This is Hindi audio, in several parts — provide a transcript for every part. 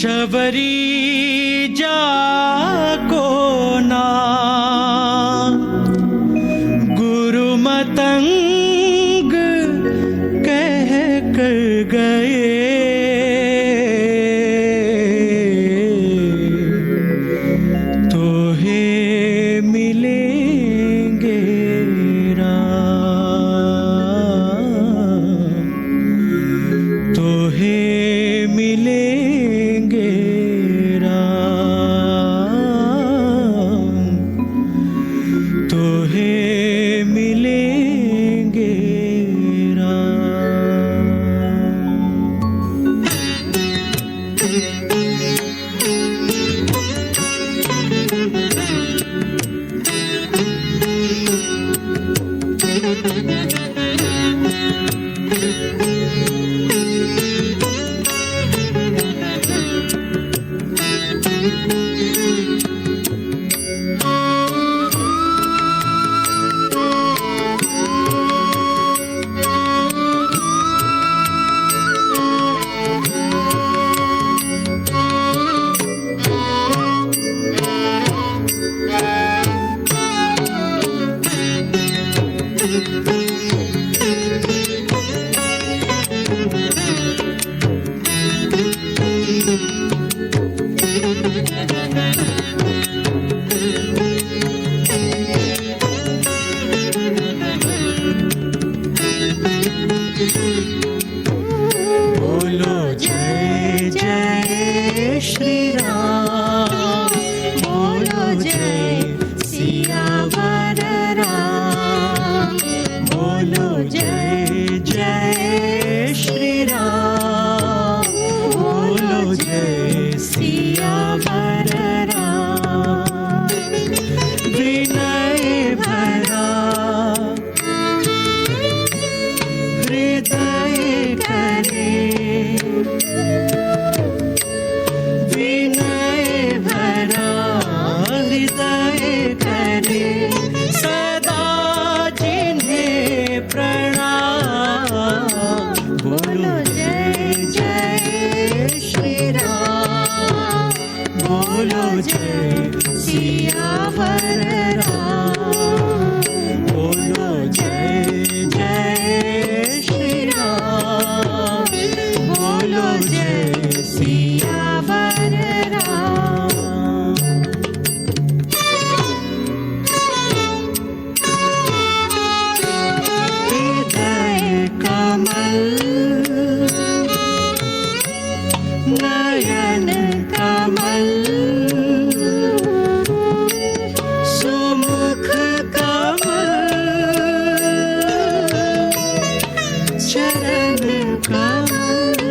शबरी जाको ना गुरु मतंग कह कर गए, तो हे मिलेंगे राम, तो हे मिलेंगे राम, तो हे मिलेंगे राम। बोलो जय जय श्री राम, बोलो जय सियावर राम, बोलो जय जय श्री राम, बोलो जय सियावर राम। विनय भरा हृदय करे, विनय भरा हृदय करे, सदा जिन्हें प्रणाम। बोलो जय जय श्री राम, बोलो जय सियावर राम, बोलो जय जय श्री राम, बोलो जय सियावर राम। हृदय कमल नयन कमल, सुमुख कमल चरण कमल,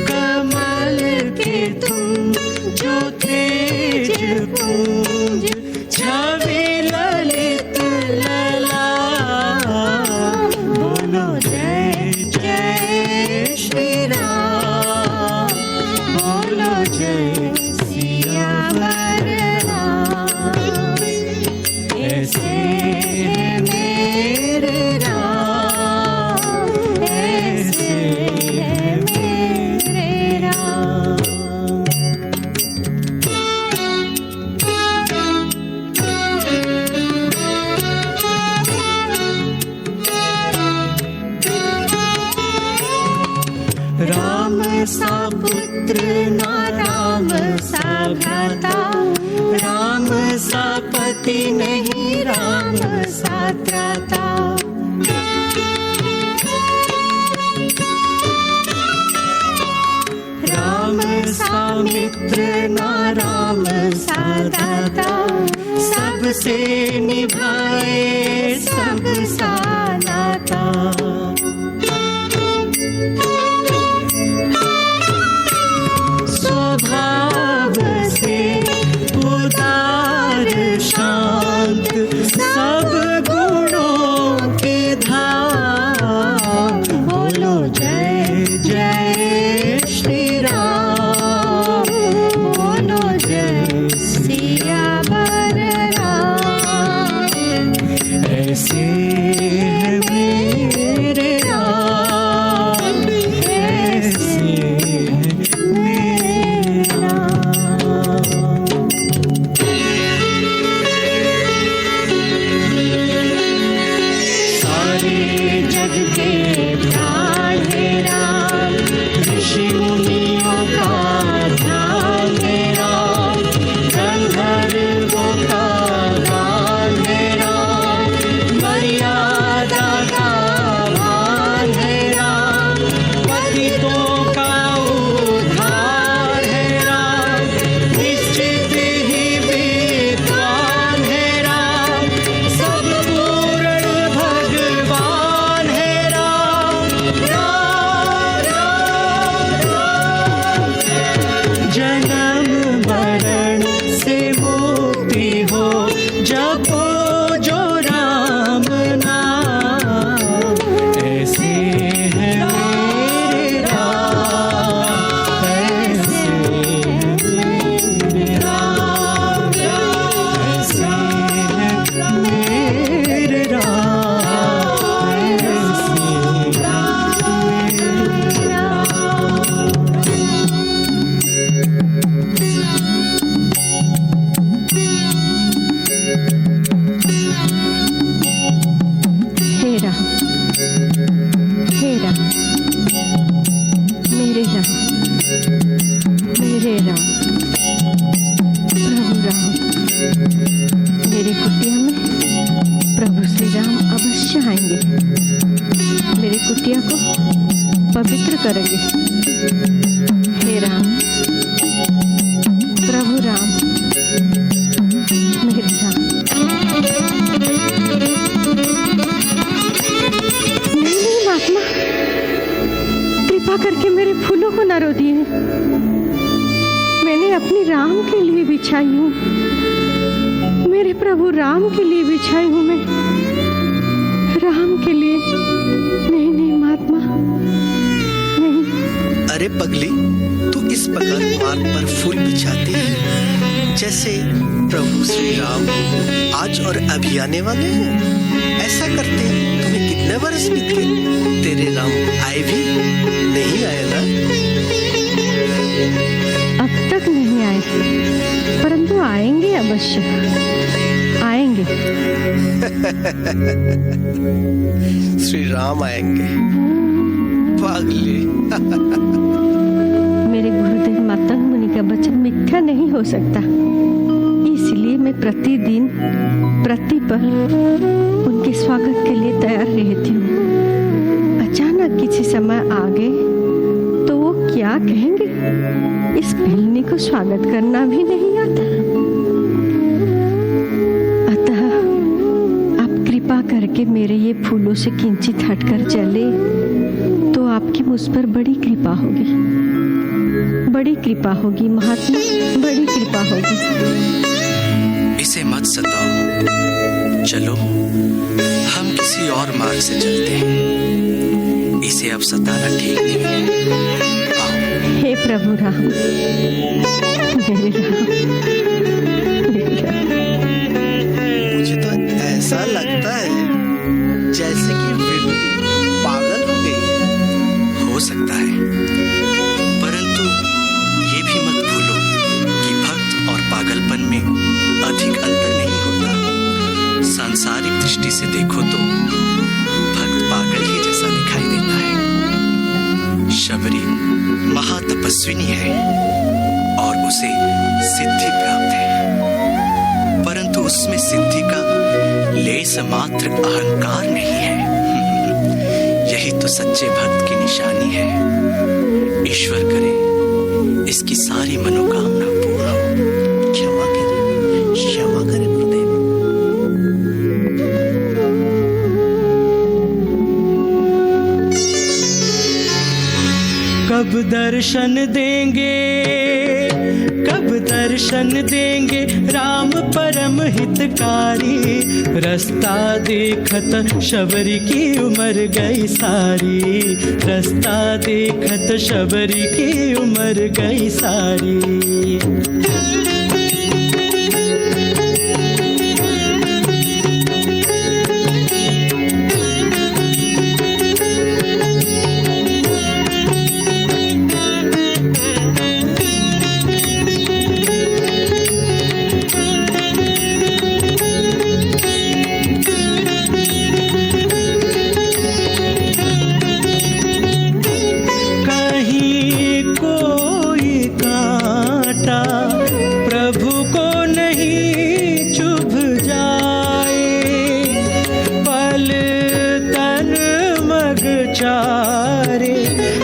कमल के तुम जो तेज पुंज, छवि ललित ललाट। बोलो जय जय श्री राम, बोलो जय सियावर राम। ऐसे है मेरे राम, ऐसे है मेरे राम। राम सा पुत्र ना राम सा भ्राता, राम सा पति नहीं राम सा त्राता। राम सा मित्र ना राम सा दाता, सबसे निभाए सब सा नाता। स्वभाव से उदार शांत, सब गुणों के धाम। बोलो जय जय श्री राम, बोलो जय सियावर राम। ऐसे है मेरे राम, मेरे राम, मेरे राम, प्रभु राम, मेरे कुटिया में प्रभु श्री राम अवश्य आएंगे, मेरे कुटिया को पवित्र करेंगे। हे राम, प्रभु राम, मेरे राम। नहीं महात्मा, कृपा करके मेरे फूलों को न रो दिए। मैंने अपनी राम के लिए बिछाई हूँ, मेरे प्रभु राम के लिए बिछाई हूँ मैं, राम के लिए। नहीं नहीं महात्मा, नहीं। अरे पगली, तू इस प्रकार मार्ग पर फूल बिछाती है जैसे प्रभु श्री राम आज और अभी आने वाले हैं। ऐसा करते तुम्हें कितने वर्ष बीत गए, तेरे राम आए भी नहीं आए ना? अब तक नहीं आए, परंतु आएंगे, अवश्य आएंगे। श्री राम आएंगे, पागली। मेरे गुरुदेव मातंग मुनि का वचन मिथ्या नहीं हो सकता, इसलिए मैं प्रतिदिन प्रतिपल उनके स्वागत के लिए तैयार रहती हूँ। अचानक किसी समय आ गए तो वो क्या कहेंगे, इस भिलनी को स्वागत करना भी नहीं आता। अतः आप कृपा करके मेरे ये फूलों से किंचित हटकर चले तो आपकी मुझ पर बड़ी कृपा होगी, बड़ी कृपा होगी महात्मा, बड़ी कृपा होगी। इसे मत सताओ, चलो हम किसी और मार्ग से चलते हैं, इसे अब सताना ठीक नहीं है। आओ। हे प्रभु राम, मेरे राम, मेरे राम। मुझे तो ऐसा लगता है जैसे कि बिल्ली पागल हो गई। हो सकता है, परंतु ये भी मत भूलो कि भक्त और पागलपन में अधिक अंतर नहीं होता। सांसारिक दृष्टि से देखो तो भक्त पागल ही जैसा दिखाई देता है। शबरी महातपस्विनी है और उसे सिद्धि प्राप्त है, परंतु उसमें सिद्धि का लेस मात्र अहंकार नहीं है। यही तो सच्चे भक्त की निशानी है। ईश्वर करे इसकी सारी मनोकामना पूर्ण हो। क्षमा करें, क्षमा करें गुरुदेव। कब दर्शन देंगे, कब दर्शन देंगे राम परम हितकारी। रास्ता देखत शबरी की उम्र गई सारी, रास्ता देखत शबरी की उम्र गई सारी।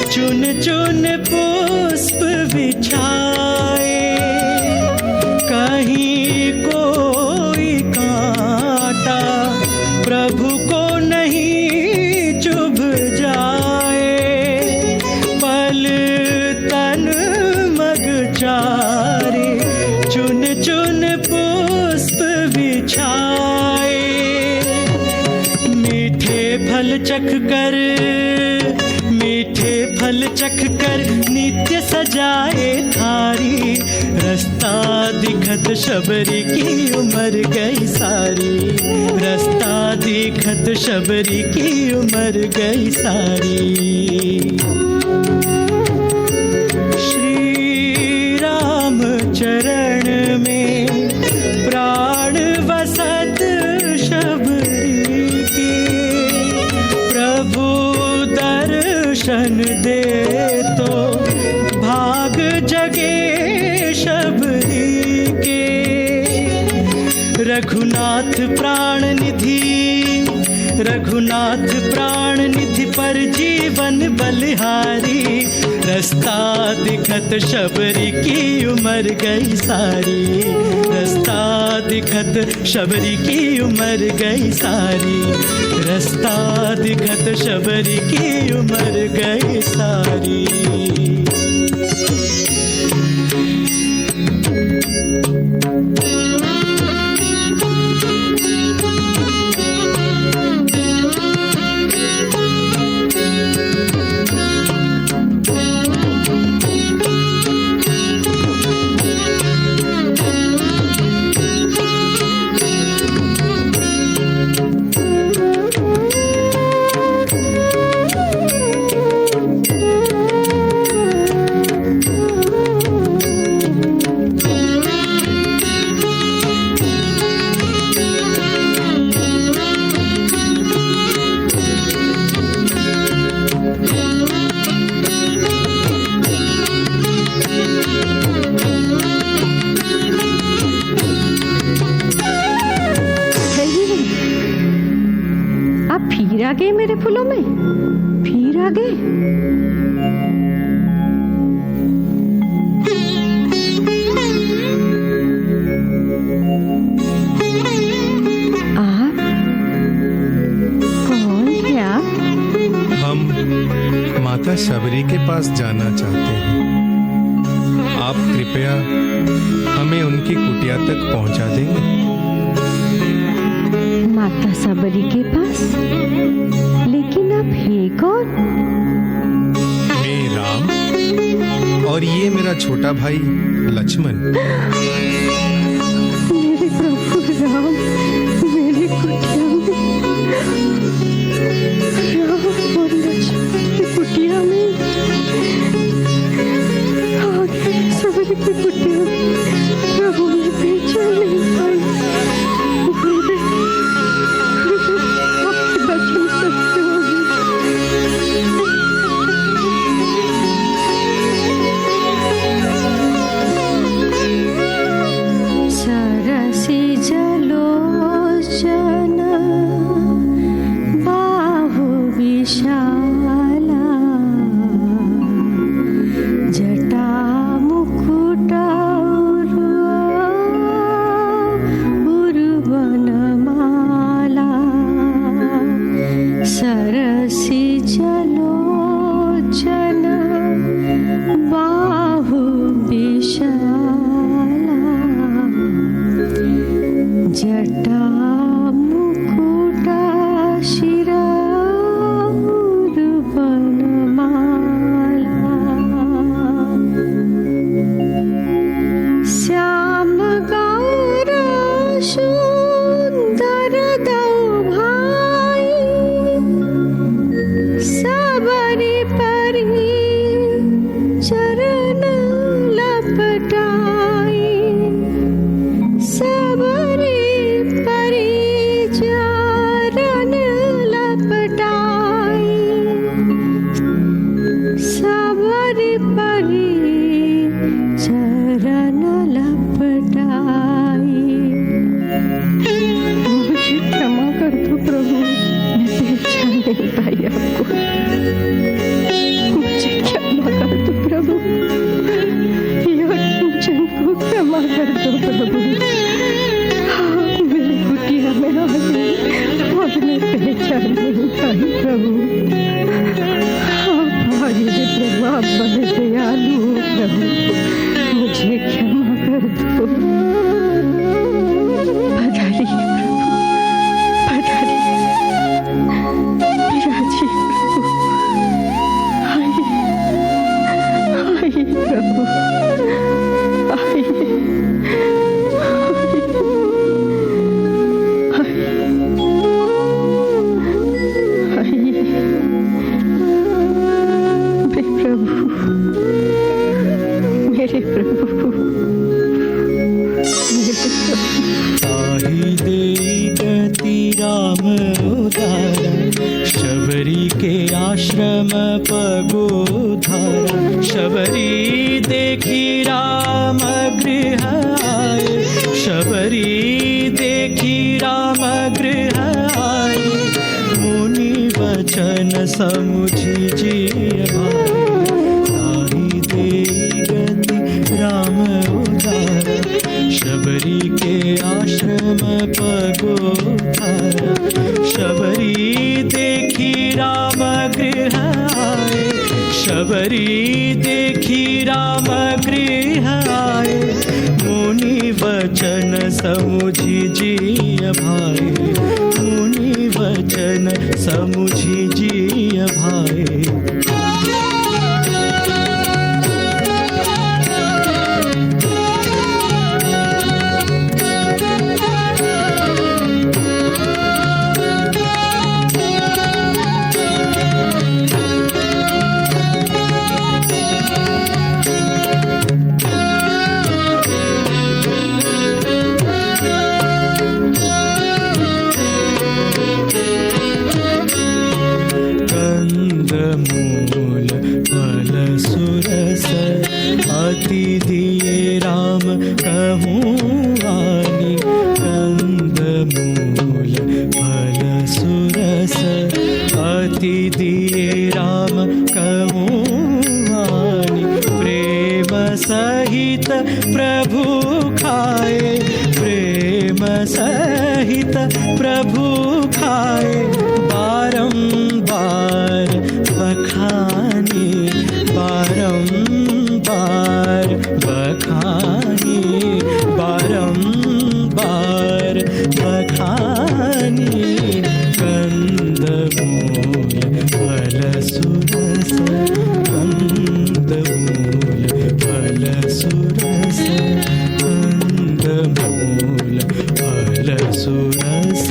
चुन चुन पुष्प बिछाए, कहीं कोई कांटा प्रभु को नहीं चुभ जाए। पल तन मग चारे, चुन चुन पुष्प बिछाए। मीठे फल चख कर, मीठे फल चख कर नित्य सजाए थारी। रास्ता दिखत शबरी की उम्र गई सारी, रास्ता दिखत शबरी की उम्र गई सारी। श्री राम चरण में प्राण वसत शबरी की, प्रभु दर्शन दे तो रघुनाथ प्राण निधि, रघुनाथ प्राण निधि पर जीवन बलिहारी। रास्ता दिखत शबरी की उम्र गई सारी, रास्ता दिखत शबरी की उम्र गई सारी, रास्ता दिखत शबरी की उम्र गई सारी। फिर आ गए मेरे फूलों में, फिर आ गए। आप कौन है आप? हम माता शबरी के पास जाना चाहते हैं। आप कृपया हमें उनकी कुटिया तक पहुंचा देंगे। माता शबरी के पास? लेकिन आप है कौन? मैं राम और ये मेरा छोटा भाई लक्ष्मण। मेरे प्रभु राम मेरे कुटिया में, राम और लक्ष्मण की कुटिया में, शबरी की कुटिया में। प्रभु मैं पहचान नहीं पाई। शबरी के आश्रम पगोधारा, शबरी देखी राम गृह आए, शबरी देख समुझी जिय भाई, ताहि देई गति राम उधारा, शबरी के आश्रम पगोधारा, शबरी देखी राम गृह आए, शबरी देखी राम गृह आए, मुनि वचन समुझी जिय भाई, मुनि वचन समुझी जिय भाई। कंदमूल फल सुरस अति दिए राम कहूँ आनी, कंदमूल फल सुरस अति दिए राम कहूँ आनी, प्रेम सहित प्रभु खाए, प्रेम सहित प्रभु खाए, बारंबार बखानी, बारंबार बखानी, बारंबार बखानी, कंदमूल फल सुरस, कंदमूल फल सुरस, कंदमूल फल सुरस।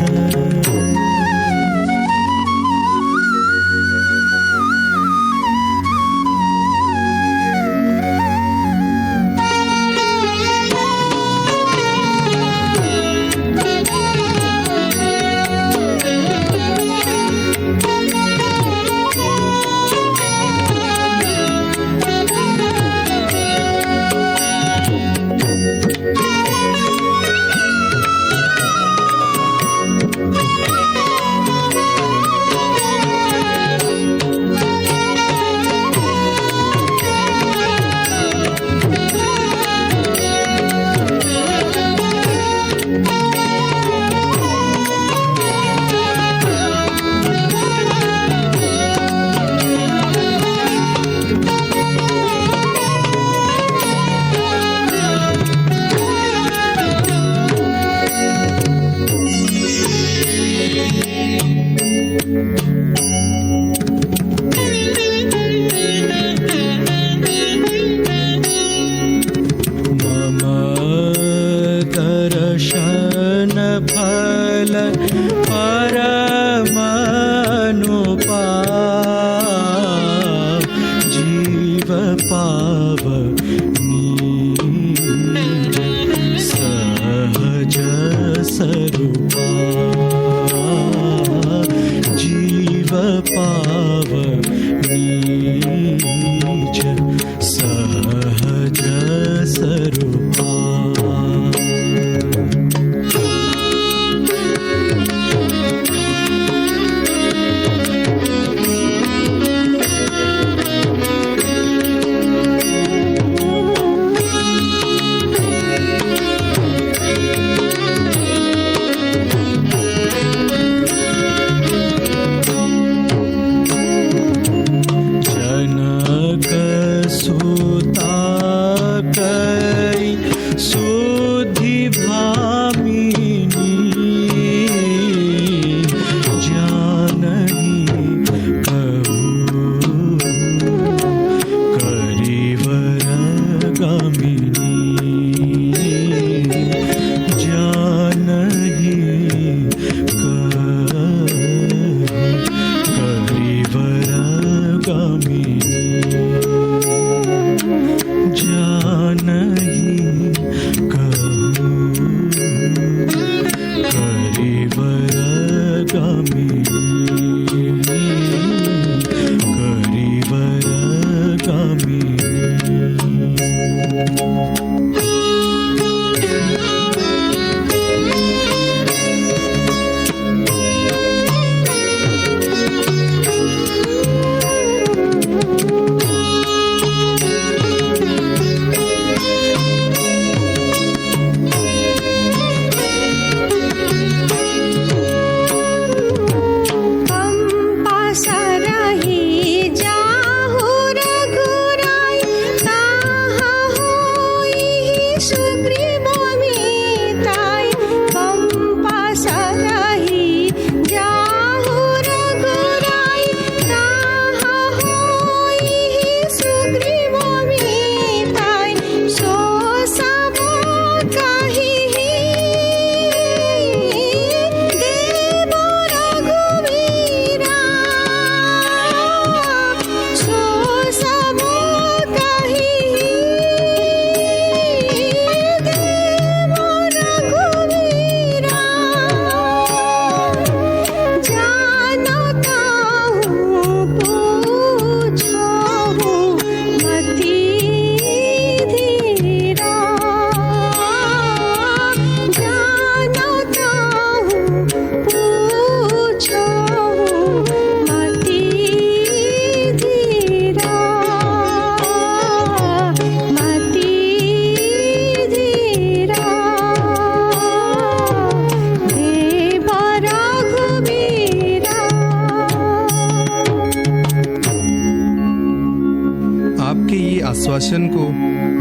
आपके ये आश्वासन को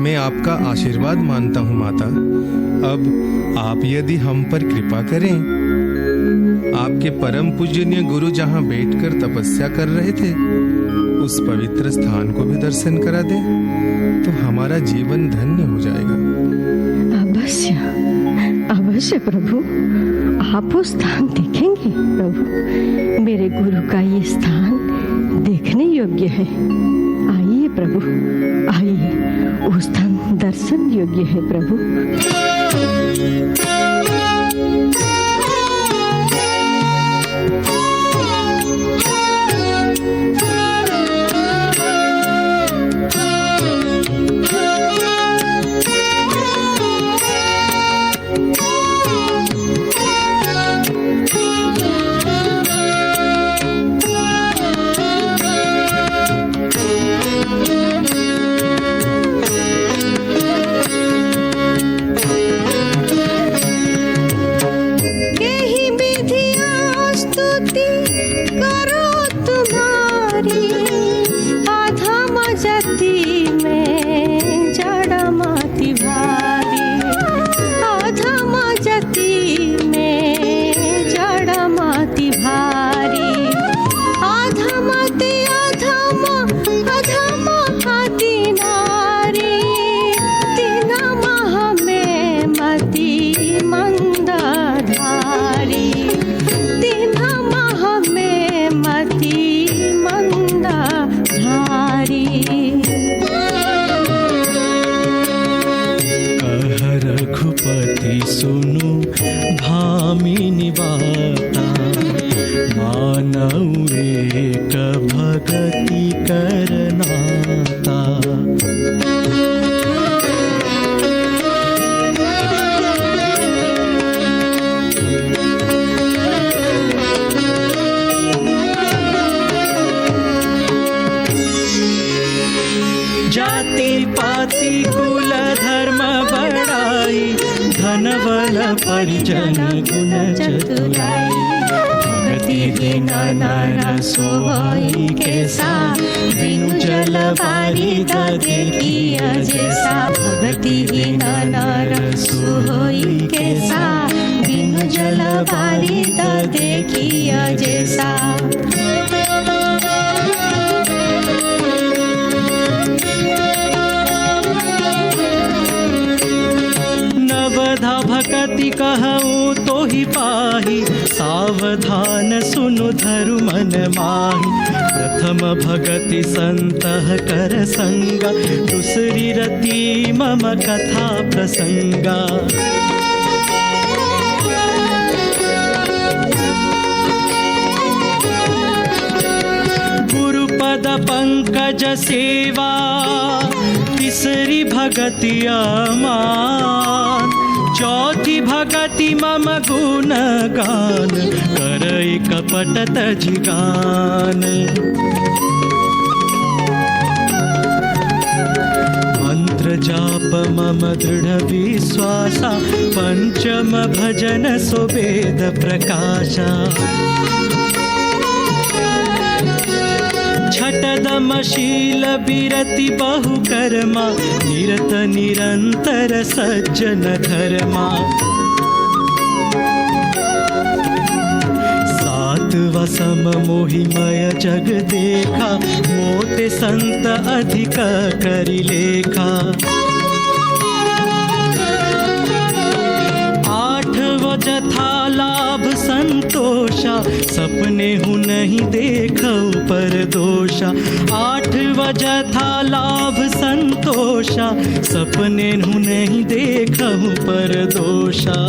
मैं आपका आशीर्वाद मानता हूँ माता। अब आप यदि हम पर कृपा करें, आपके परम पूजनीय गुरु जहाँ बैठकर तपस्या कर रहे थे उस पवित्र स्थान को भी दर्शन करा दे तो हमारा जीवन धन्य हो जाएगा। अवश्य अवश्य प्रभु, आप वो स्थान देखेंगे प्रभु। मेरे गुरु का ये स्थान देखने योग्य है। आइए प्रभु, आइए, वो स्थान दर्शन योग्य है प्रभु। रघुपति सुनु भामिनी वार्ता, मानव एक भगति करनाता। जाति पाति कुल धर्म बड़ाई, धन बल परिजन गुण चतुराई। भगति बिना नर सोई कैसा, बिनु जल बारिद देखिय जैसा। भगति बिना नर सोई कैसा, बिनु जल बारिद देखिय जैसा। नवधा भगति कहूँ तो ही पाही, सावधान सुनु धरु मन माही। प्रथम भगति संतः कर संगा, दूसरी रति मम कथा प्रसंगा। गुरुपद पंकज सेवा, तीसरी भगति अमान। चौथी भगति मम गुण गान, करई कपट तजिगान। मंत्र जाप मम दृढ़ विश्वासा, पंचम भजन सुवेद प्रकाशा। छटदमशील बिरति बहु कर्मा, निरत निरंतर सज्जन धर्मा। सातवा सम मोहिमय जग देखा, मोते संत अधिक करि लेखा। आठवा जथा लाभ संतोषा, सपने हूँ नहीं देखऊ पर दोषा। आठवा जथा लाभ संतोषा, सपने हूँ नहीं देखऊ पर दोषा।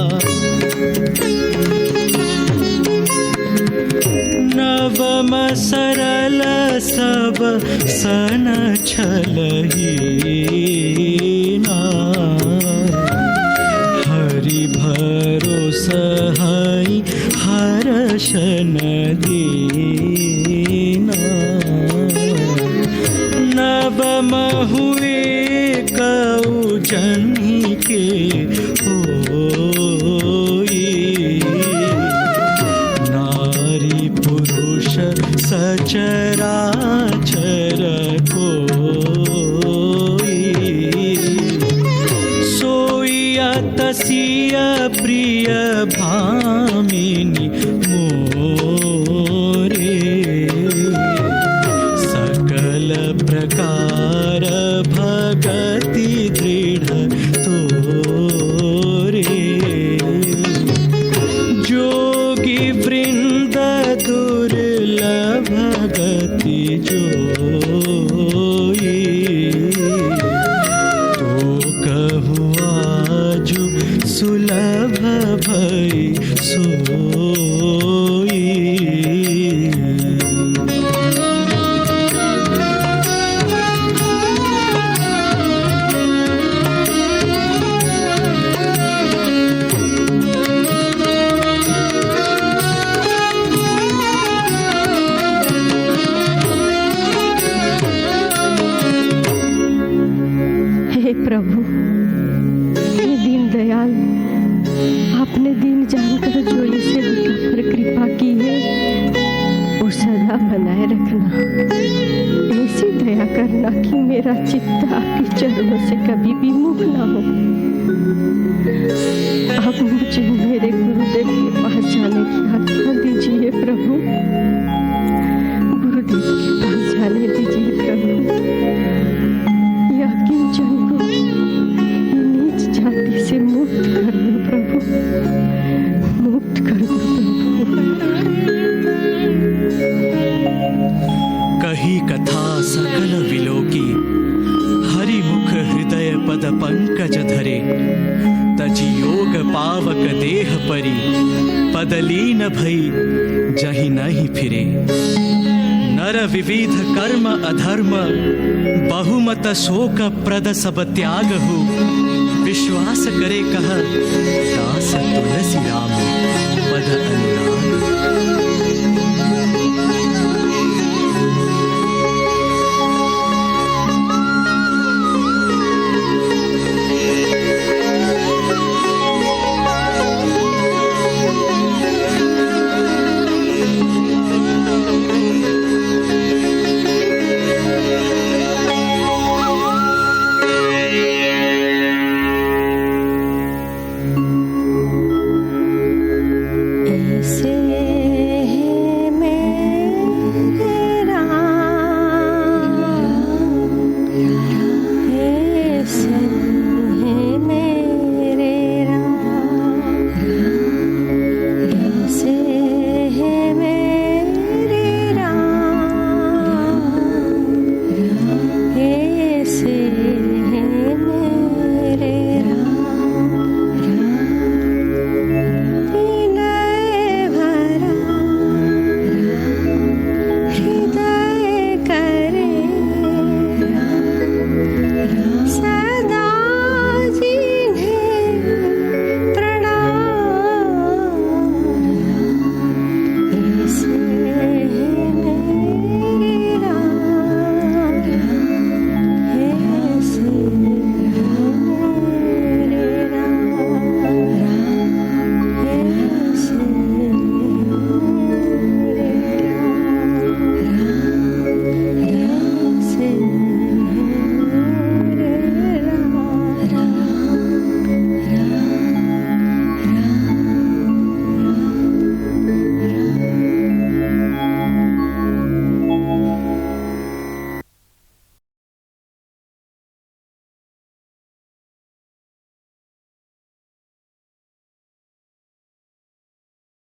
नवम सरल सब सन छलही ना, हरि भरोसा है हर्षन दीना। नवम हुए कऊ जनी के होई, नारी पुरुष सचराचर को। कसिया प्रिय भामिनी मोरे सकल प्रकार भगति दृढ़ तोरे जोगी वृंद दुर्लभ गति जोई तो कहुआ जो सुलभ भई सोई। हे प्रभु, हे दीन दयाल, आपने दीन जानकर जो इस सेविका पर कृपा की है वो सदा बनाए रखना। ऐसी दया करना कि मेरा चित्त आपके चरणों से कभी भी मुख ना हो। आप मुझे मेरे गुरुदेव के पास जाने की आज्ञा दीजिए प्रभु। गुरुदेव के पास जाने दीजिए प्रभु। यह किंचन को नीच जाति से मुक्त कर दो प्रभु, मुक्त कर दो प्रभु। कही कथा सकल विलोकी हरिमुख हृदय पद पंकज धरे तजि योग पावक देह परी पदलीन भई जहि नहीं फिरे। नर विविध कर्म अधर्म बहुमत शोक प्रद सब त्याग हो विश्वास करे कह दास तुलसी राम पद अनुराग।